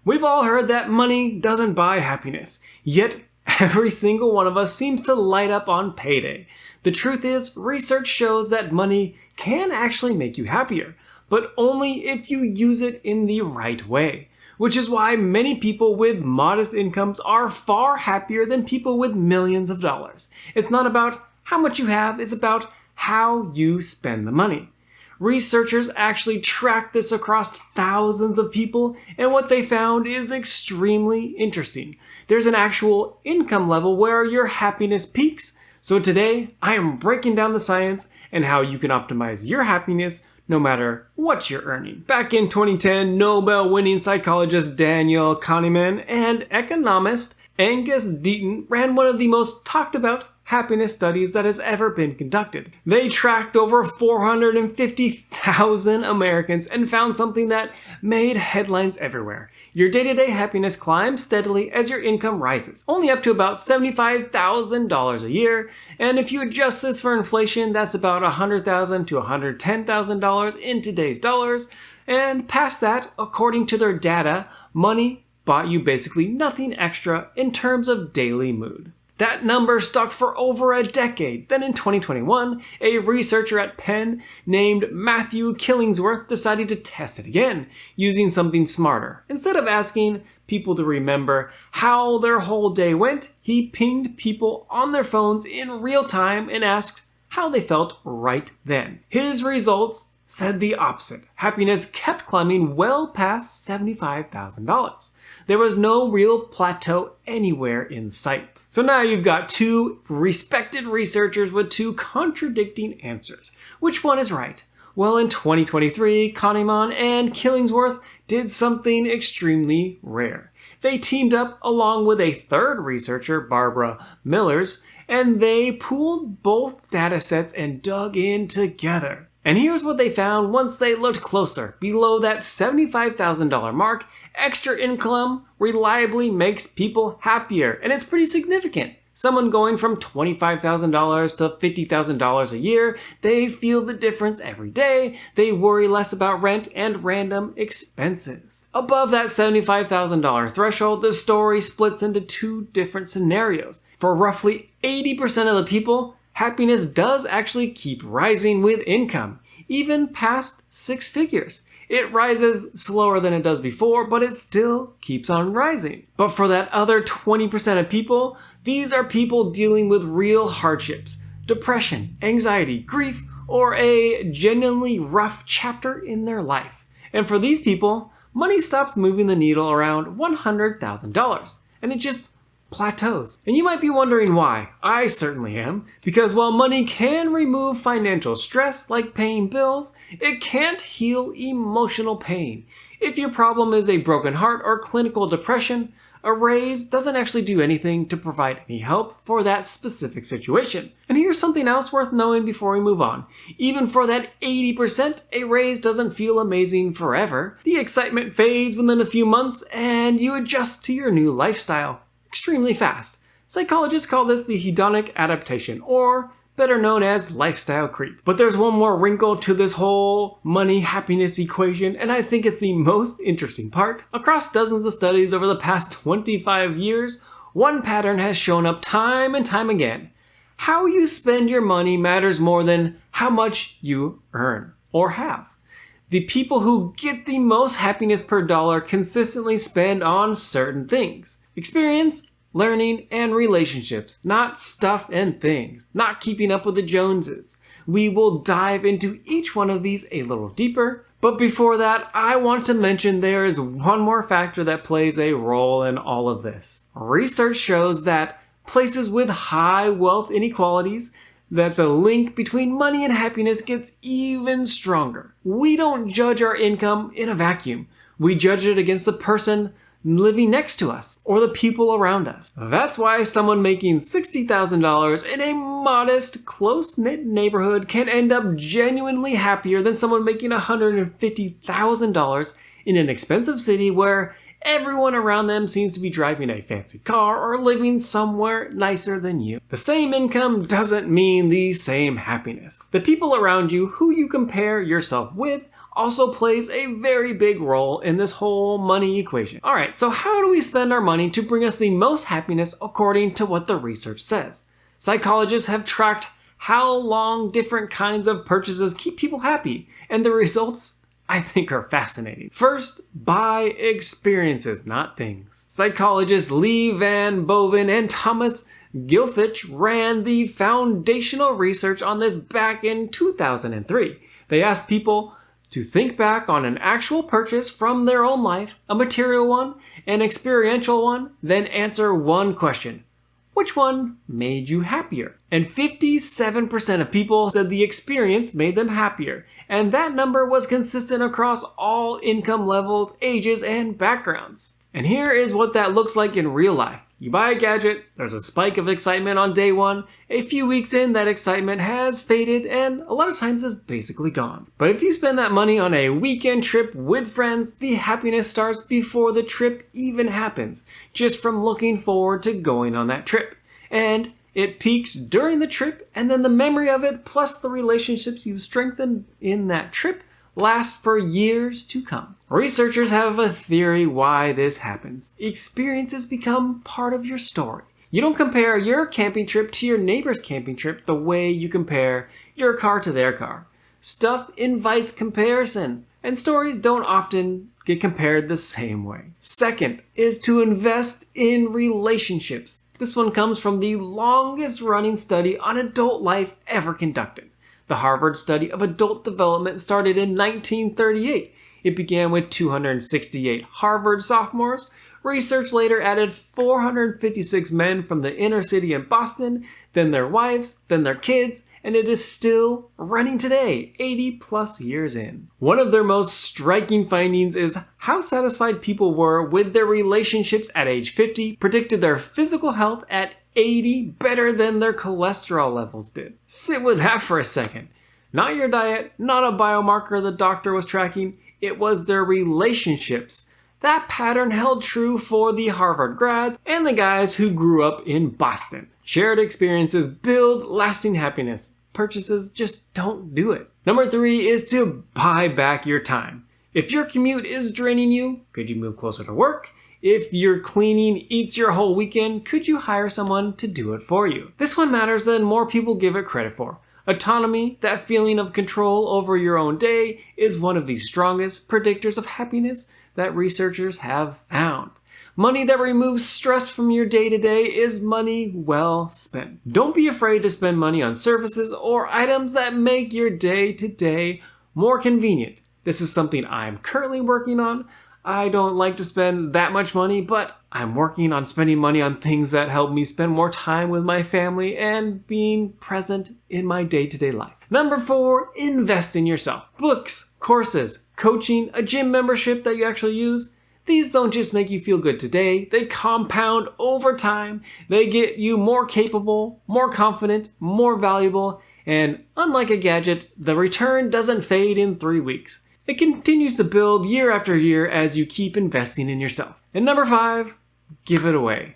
We've all heard that money doesn't buy happiness, yet every single one of us seems to light up on payday. The truth is, research shows that money can actually make you happier, but only if you use it in the right way. Which is why many people with modest incomes are far happier than people with millions of dollars. It's not about how much you have, it's about how you spend the money. Researchers actually tracked this across thousands of people, and what they found is extremely interesting. There's an actual income level where your happiness peaks. So today, I am breaking down the science and how you can optimize your happiness no matter what you're earning. Back in 2010, Nobel-winning psychologist Daniel Kahneman and economist Angus Deaton ran one of the most talked about happiness studies that has ever been conducted. They tracked over 450,000 Americans and found something that made headlines everywhere. Your day-to-day happiness climbs steadily as your income rises, only up to about $75,000 a year, and if you adjust this for inflation, that's about $100,000 to $110,000 in today's dollars, and past that, according to their data, money bought you basically nothing extra in terms of daily mood. That number stuck for over a decade. Then in 2021, a researcher at Penn named Matthew Killingsworth decided to test it again, using something smarter. Instead of asking people to remember how their whole day went, he pinged people on their phones in real time and asked how they felt right then. His results said the opposite. Happiness kept climbing well past $75,000. There was no real plateau anywhere in sight. So now you've got two respected researchers with two contradicting answers. Which one is right? Well, in 2023, Kahneman and Killingsworth did something extremely rare. They teamed up along with a third researcher, Barbara Millers, and they pooled both datasets and dug in together. And here's what they found once they looked closer. Below that $75,000 mark, extra income reliably makes people happier, and it's pretty significant. Someone going from $25,000 to $50,000 a year, they feel the difference every day. They worry less about rent and random expenses. Above that $75,000 threshold, the story splits into two different scenarios. For roughly 80% of the people, happiness does actually keep rising with income, even past six figures. It rises slower than it does before, but it still keeps on rising. But for that other 20% of people, these are people dealing with real hardships, depression, anxiety, grief, or a genuinely rough chapter in their life. And for these people, money stops moving the needle around $100,000, and it just plateaus. And you might be wondering why. I certainly am. Because while money can remove financial stress, like paying bills, it can't heal emotional pain. If your problem is a broken heart or clinical depression, a raise doesn't actually do anything to provide any help for that specific situation. And here's something else worth knowing before we move on. Even for that 80%, a raise doesn't feel amazing forever. The excitement fades within a few months and you adjust to your new lifestyle extremely fast. Psychologists call this the hedonic adaptation, or better known as lifestyle creep. But there's one more wrinkle to this whole money happiness equation, and I think it's the most interesting part. Across dozens of studies over the past 25 years, one pattern has shown up time and time again. How you spend your money matters more than how much you earn or have. The people who get the most happiness per dollar consistently spend on certain things. Experience, learning, and relationships, not stuff and things, not keeping up with the Joneses. We will dive into each one of these a little deeper, but before that, I want to mention there is one more factor that plays a role in all of this. Research shows that places with high wealth inequalities, that the link between money and happiness gets even stronger. We don't judge our income in a vacuum. We judge it against the person living next to us or the people around us. That's why someone making $60,000 in a modest, close-knit neighborhood can end up genuinely happier than someone making $150,000 in an expensive city where everyone around them seems to be driving a fancy car or living somewhere nicer than you. The same income doesn't mean the same happiness. The people around you who you compare yourself with also plays a very big role in this whole money equation. Alright, so how do we spend our money to bring us the most happiness according to what the research says? Psychologists have tracked how long different kinds of purchases keep people happy, and the results, I think, are fascinating. First, buy experiences, not things. Psychologists Lee Van Boven and Thomas Gilfich ran the foundational research on this back in 2003. They asked people to think back on an actual purchase from their own life, a material one, an experiential one, then answer one question. Which one made you happier? And 57% of people said the experience made them happier. And that number was consistent across all income levels, ages, and backgrounds. And here is what that looks like in real life. You buy a gadget, there's a spike of excitement on day one. A few weeks in, that excitement has faded and a lot of times is basically gone. But if you spend that money on a weekend trip with friends, the happiness starts before the trip even happens, just from looking forward to going on that trip. And it peaks during the trip, and then the memory of it plus the relationships you've strengthened in that trip last for years to come. Researchers have a theory why this happens. Experiences become part of your story. You don't compare your camping trip to your neighbor's camping trip the way you compare your car to their car. Stuff invites comparison, and stories don't often get compared the same way. Second is to invest in relationships. This one comes from the longest running study on adult life ever conducted. The Harvard study of adult development started in 1938. It began with 268 Harvard sophomores. Research later added 456 men from the inner city in Boston, then their wives, then their kids, and it is still running today, 80 plus years in. One of their most striking findings is how satisfied people were with their relationships at age 50, predicted their physical health at 80 better than their cholesterol levels did. Sit with that for a second. Not your diet, not a biomarker the doctor was tracking, it was their relationships. That pattern held true for the Harvard grads and the guys who grew up in Boston. Shared experiences build lasting happiness. Purchases just don't do it. Number 3 is to buy back your time. If your commute is draining you, could you move closer to work? If your cleaning eats your whole weekend, could you hire someone to do it for you? This one matters than more people give it credit for. Autonomy, that feeling of control over your own day, is one of the strongest predictors of happiness that researchers have found. Money that removes stress from your day-to-day is money well spent. Don't be afraid to spend money on services or items that make your day-to-day more convenient. This is something I'm currently working on. I don't like to spend that much money, but I'm working on spending money on things that help me spend more time with my family and being present in my day-to-day life. Number 4, invest in yourself. Books, courses, coaching, a gym membership that you actually use. These don't just make you feel good today, they compound over time. They get you more capable, more confident, more valuable, and unlike a gadget, the return doesn't fade in 3 weeks. It continues to build year after year as you keep investing in yourself. And number 5, give it away.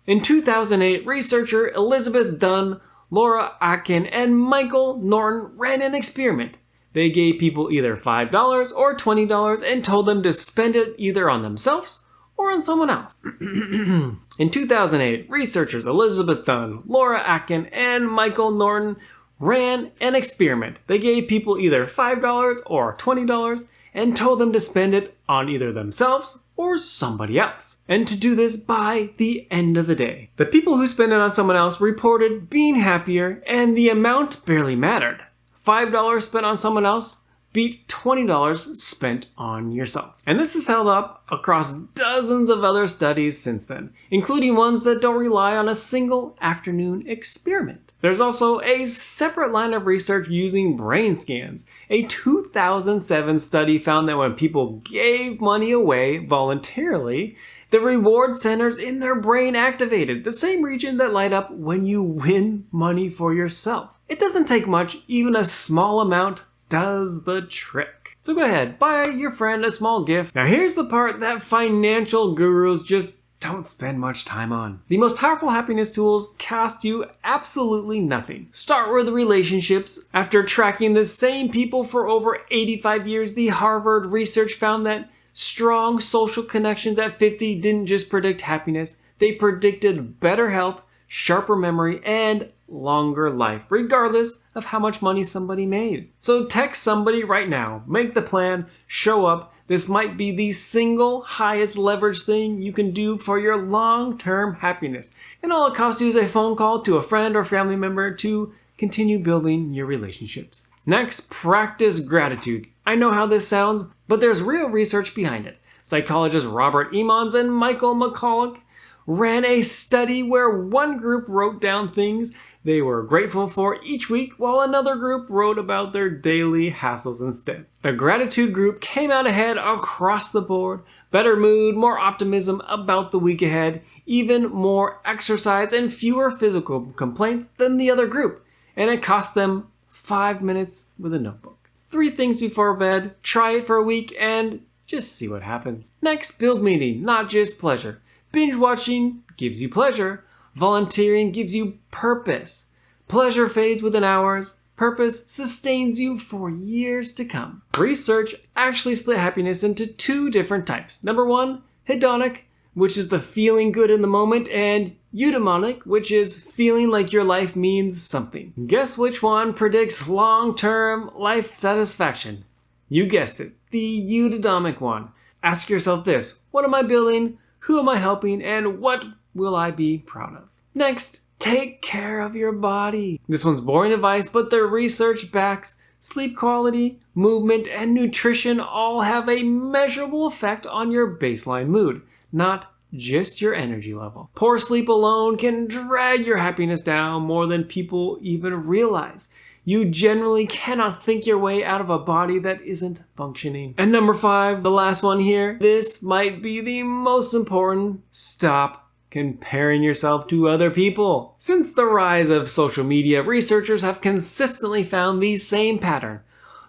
In 2008, researcher Elizabeth Dunn, Laura Atkin, and Michael Norton ran an experiment. They gave people either $5 or $20 and told them to spend it either on themselves or on someone else. In 2008, researchers Elizabeth Dunn, Laura Atkin, and Michael Norton ran an experiment. They gave people either $5 or $20 and told them to spend it on either themselves or somebody else. And to do this by the end of the day. The people who spent it on someone else reported being happier, and the amount barely mattered. $5 spent on someone else beat $20 spent on yourself. And this is held up across dozens of other studies since then, including ones that don't rely on a single afternoon experiment. There's also a separate line of research using brain scans. A 2007 study found that when people gave money away voluntarily, the reward centers in their brain activated, the same region that light up when you win money for yourself. It doesn't take much, even a small amount does the trick. So go ahead, buy your friend a small gift. Now here's the part that financial gurus just don't spend much time on. The most powerful happiness tools cost you absolutely nothing. Start with relationships. After tracking the same people for over 85 years, the Harvard research found that strong social connections at 50 didn't just predict happiness, they predicted better health, sharper memory, and longer life, regardless of how much money somebody made. So text somebody right now, make the plan, show up. This might be the single highest leverage thing you can do for your long-term happiness. And all it costs you is a phone call to a friend or family member to continue building your relationships. Next, practice gratitude. I know how this sounds, but there's real research behind it. Psychologists Robert Emmons and Michael McCulloch ran a study where one group wrote down things they were grateful for each week, while another group wrote about their daily hassles instead. The gratitude group came out ahead across the board. Better mood, more optimism about the week ahead, even more exercise and fewer physical complaints than the other group. And it cost them 5 minutes with a notebook. 3 things before bed, try it for a week, and just see what happens. Next, build meaning, not just pleasure. Binge watching gives you pleasure. Volunteering gives you purpose. Pleasure fades within hours. Purpose sustains you for years to come. Research actually split happiness into 2 different types. Number 1, hedonic, which is the feeling good in the moment, and eudaimonic, which is feeling like your life means something. Guess which one predicts long-term life satisfaction? You guessed it, the eudaimonic one. Ask yourself this: what am I building? Who am I helping? And what will I be proud of? Next, take care of your body. This one's boring advice, but the research backs sleep quality, movement, and nutrition all have a measurable effect on your baseline mood, not just your energy level. Poor sleep alone can drag your happiness down more than people even realize. You generally cannot think your way out of a body that isn't functioning. And number 5, the last one here, this might be the most important: stop comparing yourself to other people. Since the rise of social media, researchers have consistently found the same pattern.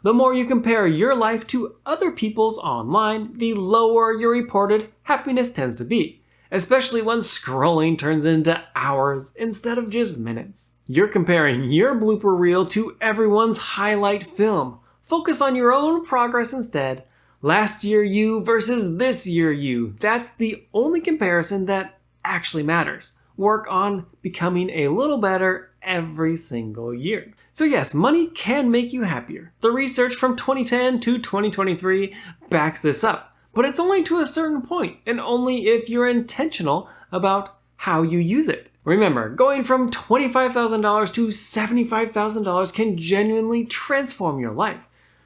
The more you compare your life to other people's online, the lower your reported happiness tends to be, especially when scrolling turns into hours instead of just minutes. You're comparing your blooper reel to everyone's highlight film. Focus on your own progress instead. Last year you versus this year you. That's the only comparison that actually matters. Work on becoming a little better every single year. So yes, money can make you happier. The research from 2010 to 2023 backs this up, but it's only to a certain point, and only if you're intentional about how you use it. Remember, going from $25,000 to $75,000 can genuinely transform your life,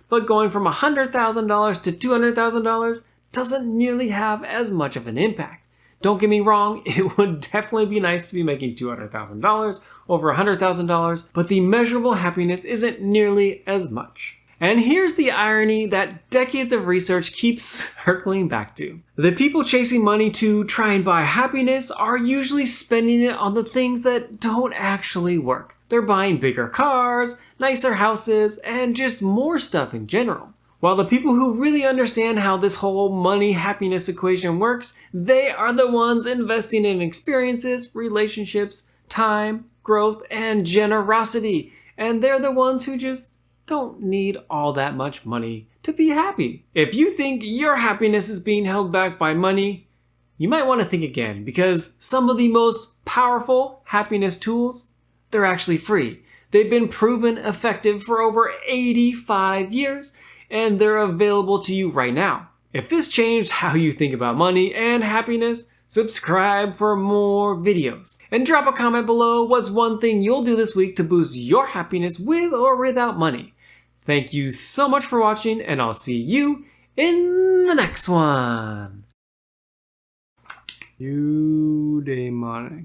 but going from $100,000 to $200,000 doesn't nearly have as much of an impact. Don't get me wrong, it would definitely be nice to be making $200,000 over $100,000, but the measurable happiness isn't nearly as much. And here's the irony that decades of research keeps circling back to. The people chasing money to try and buy happiness are usually spending it on the things that don't actually work. They're buying bigger cars, nicer houses, and just more stuff in general. While the people who really understand how this whole money-happiness equation works, they are the ones investing in experiences, relationships, time, growth, and generosity. And they're the ones who just don't need all that much money to be happy. If you think your happiness is being held back by money, you might want to think again, because some of the most powerful happiness tools, they're actually free. They've been proven effective for over 85 years, and they're available to you right now. If this changed how you think about money and happiness, subscribe for more videos. And drop a comment below what's one thing you'll do this week to boost your happiness with or without money. Thank you so much for watching, and I'll see you in the next one. Eudaimonic.